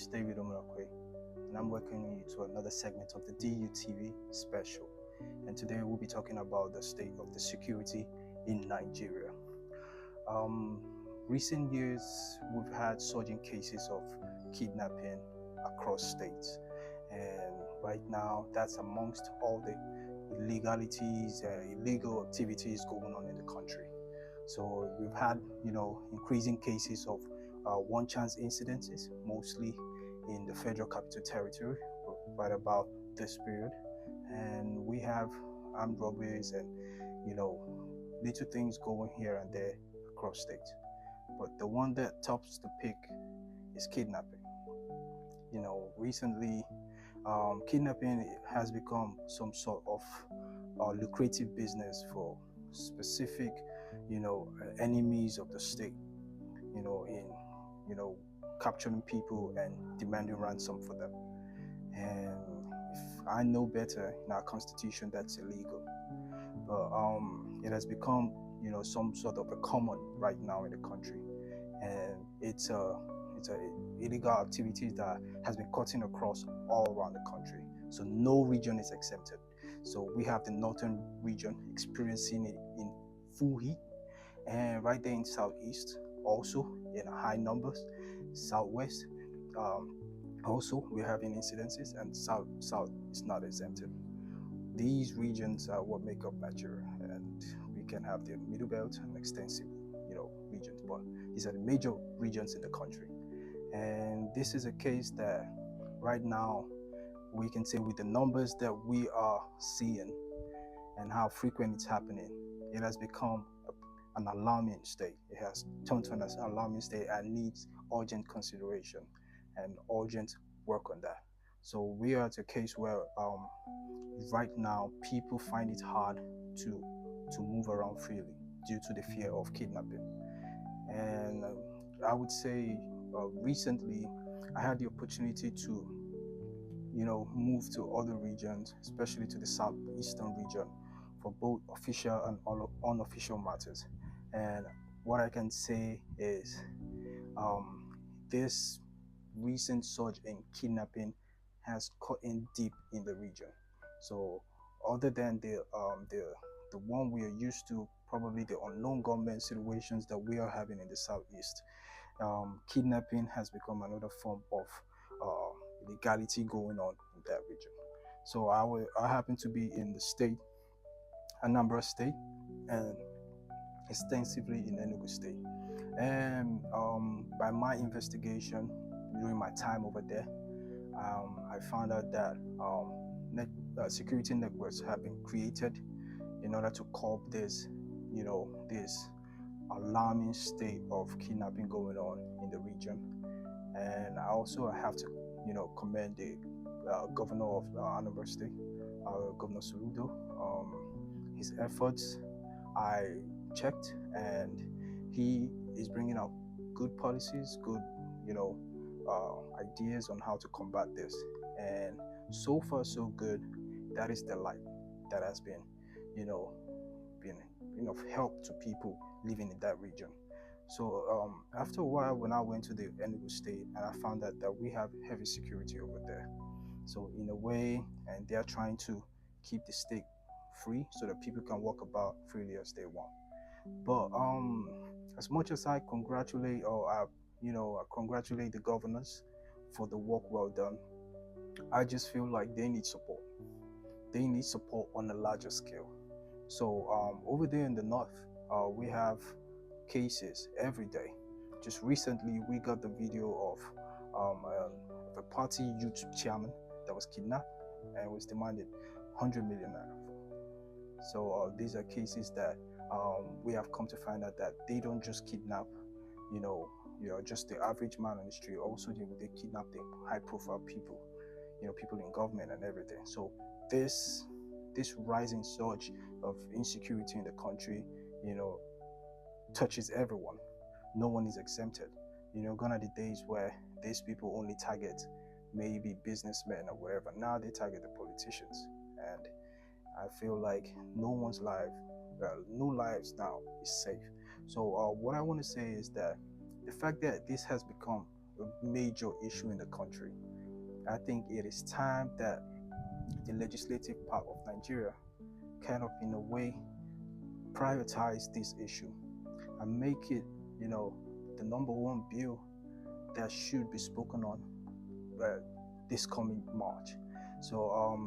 is David Omurakwe, and I'm welcoming you to another segment of the DUTV special. And today we'll be talking about the state of the security in Nigeria. Recent years, we've had surging cases of kidnapping across states, and right now, that's amongst all the illegalities, illegal activities going on in the country. So we've had, increasing cases of one-chance incidences, mostly in the Federal Capital Territory, right about this period, and we have armed robberies and little things going here and there across states. But the one that tops the peak is kidnapping. Recently, kidnapping has become some sort of lucrative business for specific, enemies of the state. In capturing people and demanding ransom for them. And if I know better, in our constitution, that's illegal. But it has become, some sort of a common right now in the country, and it's a illegal activity that has been cutting across all around the country. So no region is exempted. So we have the northern region experiencing it in full heat, and right there in southeast also in high numbers. Southwest also we're having incidences, and south is not exempted. These regions are what make up Nigeria, and we can have the middle belt and extensive regions, but these are the major regions in the country. And this is a case that right now we can say, with the numbers that we are seeing and how frequent it's happening, it has become an alarming state. It has turned to an alarming state and needs urgent consideration and urgent work on that. So we are at a case where right now people find it hard to move around freely due to the fear of kidnapping. And I would say recently I had the opportunity to move to other regions, especially to the southeastern region, for both official and unofficial matters. And what I can say is this recent surge in kidnapping has cut in deep in the region. So other than the one we are used to, probably the unknown government situations that we are having in the southeast, kidnapping has become another form of illegality going on in that region. So I happen to be in the state, Anambra State, and extensively in Enugu State. And by my investigation during my time over there, I found out that security networks have been created in order to curb this, this alarming state of kidnapping going on in the region. And I also have to, commend the governor of Anambra State, Governor Soludo, his efforts. I checked, and he is bringing out good policies, good, ideas on how to combat this. And so far, so good. That is the light that has been, been of help to people living in that region. So after a while, when I went to the Enugu State, and I found out that we have heavy security over there. So in a way, and they are trying to keep the state free so that people can walk about freely as they want. But as much as I congratulate I congratulate the governors for the work well done, I just feel like they need support. They need support on a larger scale. So over there in the north, we have cases every day. Just recently, we got the video of a party youth chairman that was kidnapped and was demanded 100 million naira for. So these are cases that we have come to find out that they don't just kidnap, just the average man on the street. Also, they kidnap the high-profile people, people in government and everything. So this rising surge of insecurity in the country, touches everyone. No one is exempted. Gone are the days where these people only target maybe businessmen or whatever. Now they target the politicians, and I feel like no lives now is safe. So what I want to say is that the fact that this has become a major issue in the country. I think it is time that the legislative part of Nigeria kind of, in a way, prioritize this issue and make it, you know, the number one bill that should be spoken on uh, this coming March. So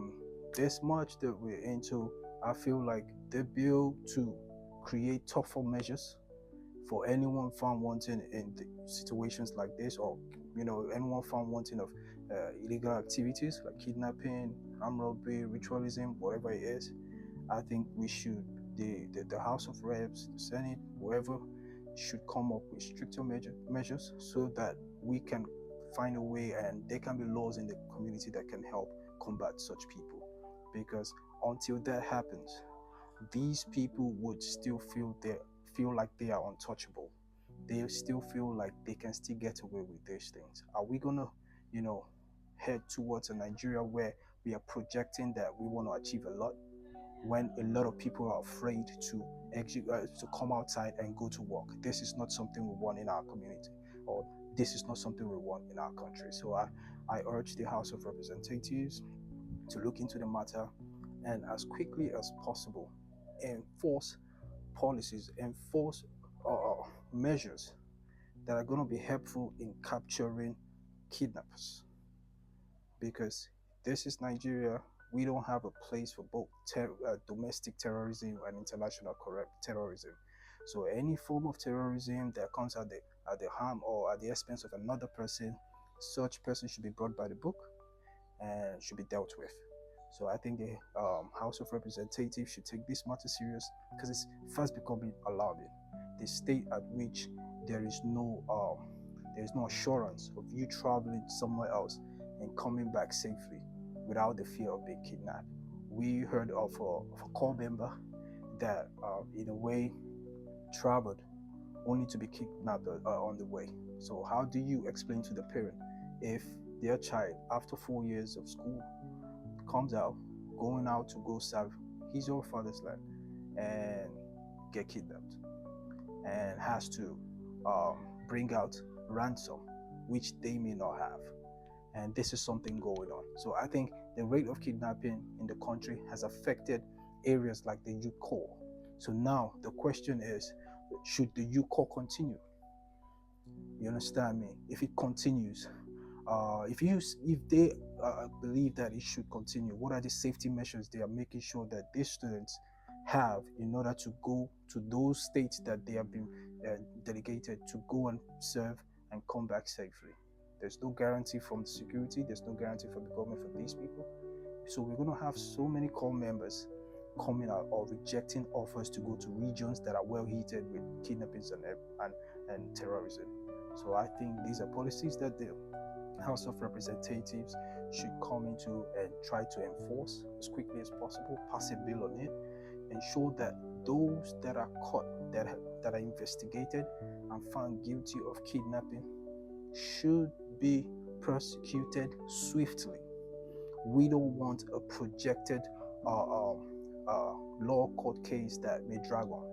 this March that we're into, I feel like the bill to create tougher measures for anyone found wanting in situations like this, or anyone found wanting of illegal activities like kidnapping, armed robbery, ritualism, whatever it is. I think we should, the House of Reps, the Senate, whoever, should come up with stricter measures so that we can find a way and there can be laws in the community that can help combat such people. Because until that happens, these people would still feel like they are untouchable. They still feel like they can still get away with these things. Are we gonna, you know, head towards a Nigeria where we are projecting that we want to achieve a lot, when a lot of people are afraid to come outside and go to work? This is not something we want in our community, or this is not something we want in our country. So I urge the House of Representatives to look into the matter and as quickly as possible enforce policies, enforce measures that are going to be helpful in capturing kidnappers. Because this is Nigeria. We don't have a place for both domestic terrorism and international corrupt terrorism. So any form of terrorism that comes at the harm or at the expense of another person, such person should be brought by the book and should be dealt with. So I think the House of Representatives should take this matter serious, because it's fast becoming alarming. The state at which there is no assurance of you traveling somewhere else and coming back safely without the fear of being kidnapped. We heard of a corps member that, in a way, traveled only to be kidnapped on the way. So how do you explain to the parent if their child, after 4 years of school, comes out, going out to go serve his or father's land, and get kidnapped and has to bring out ransom, which they may not have? And this is something going on. So I think the rate of kidnapping in the country has affected areas like the youth corps. So now the question is, should the youth corps continue? You understand me? If it continues, if they believe that it should continue, what are the safety measures they are making sure that these students have in order to go to those states that they have been delegated to go and serve and come back safely? There's no guarantee from the security, there's no guarantee from the government for these people. So we're going to have so many corps members coming out or rejecting offers to go to regions that are well heated with kidnappings and terrorism. So I think these are policies that the House of Representatives should come into and try to enforce as quickly as possible, pass a bill on it, ensure that those that are caught, that are investigated and found guilty of kidnapping, should be prosecuted swiftly. We don't want a projected law court case that may drag on.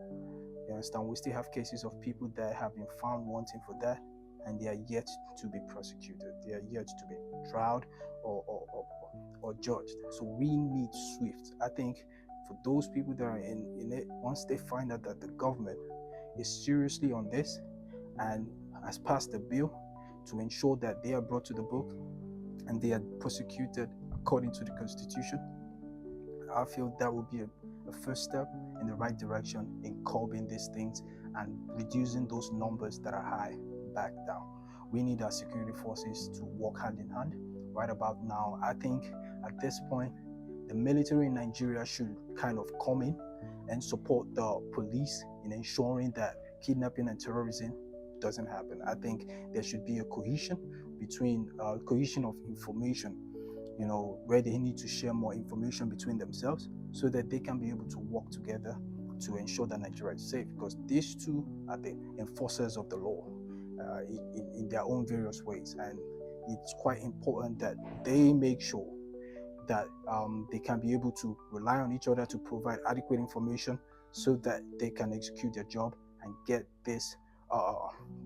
You understand? We still have cases of people that have been found wanting for that, and they are yet to be prosecuted. They are yet to be tried or judged. So we need swift. I think for those people that are in it, once they find out that the government is seriously on this and has passed the bill to ensure that they are brought to the book and they are prosecuted according to the Constitution, I feel that will be a first step in the right direction in curbing these things and reducing those numbers that are high back down. We need our security forces to work hand in hand. Right about now, I think at this point, the military in Nigeria should kind of come in and support the police in ensuring that kidnapping and terrorism doesn't happen. I think there should be a cohesion of information, where they need to share more information between themselves so that they can be able to work together to ensure that Nigeria is safe, because these two are the enforcers of the law in their own various ways. And it's quite important that they make sure that they can be able to rely on each other to provide adequate information so that they can execute their job and get this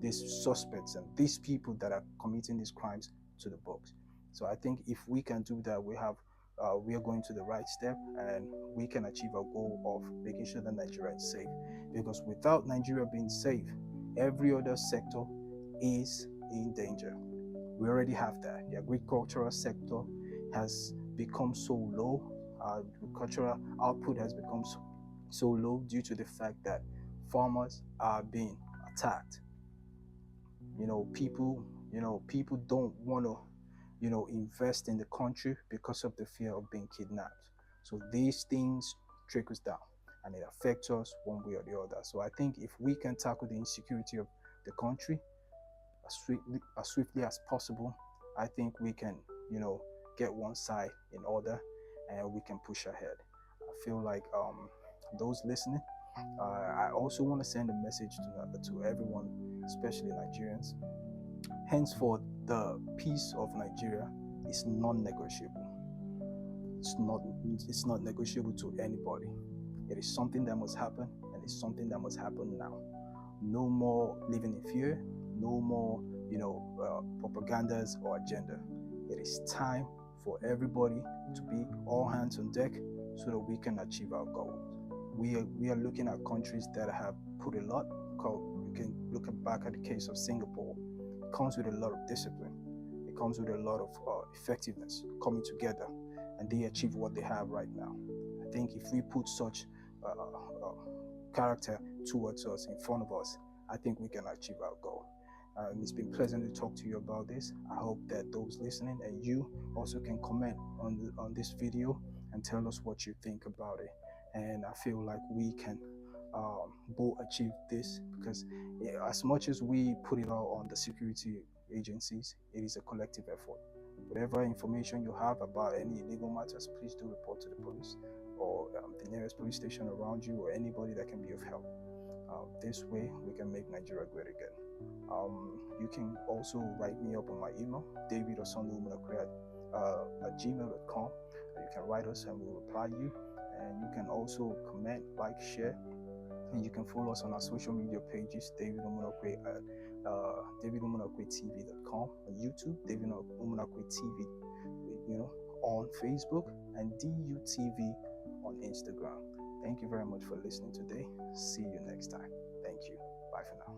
these suspects and these people that are committing these crimes to the books. So I think if we can do that, we are going to the right step, and we can achieve our goal of making sure that Nigeria is safe. Because without Nigeria being safe, every other sector is in danger. We already have that. The agricultural sector has become so low. Agricultural output has become so low due to the fact that farmers are being attacked. People don't want to invest in the country because of the fear of being kidnapped. So these things trickles down, and it affects us one way or the other. So I think if we can tackle the insecurity of the country as swiftly as possible, I think we can, get one side in order, and we can push ahead. I feel like those listening, I also want to send a message to everyone, especially Nigerians. Henceforth, the peace of Nigeria is non-negotiable. It's not negotiable to anybody. It is something that must happen, and it's something that must happen now. No more living in fear. No more, propagandas or agenda. It is time for everybody to be all hands on deck so that we can achieve our goals. We are looking at countries that have put a lot. You can look back at the case of Singapore. It comes with a lot of discipline. It comes with a lot of effectiveness coming together, and they achieve what they have right now. I think if we put such character towards us, in front of us, I think we can achieve our goal. It's been pleasant to talk to you about this. I hope that those listening and you also can comment on this video and tell us what you think about it. And I feel like we can both achieve this, because as much as we put it all on the security agencies, it is a collective effort. Whatever information you have about any illegal matters, please do report to the police or the nearest police station around you, or anybody that can be of help. This way, we can make Nigeria great again. You can also write me up on my email, david@gmail.com. You can write us and we'll reply you. And you can also comment, like, share, and you can follow us on our social media pages, David Umunokwe at davidumunokwe.tv.com, on YouTube, David Umunokwe TV, on Facebook, and DUTV on Instagram. Thank you very much for listening today. See you next time. Thank you. Bye for now.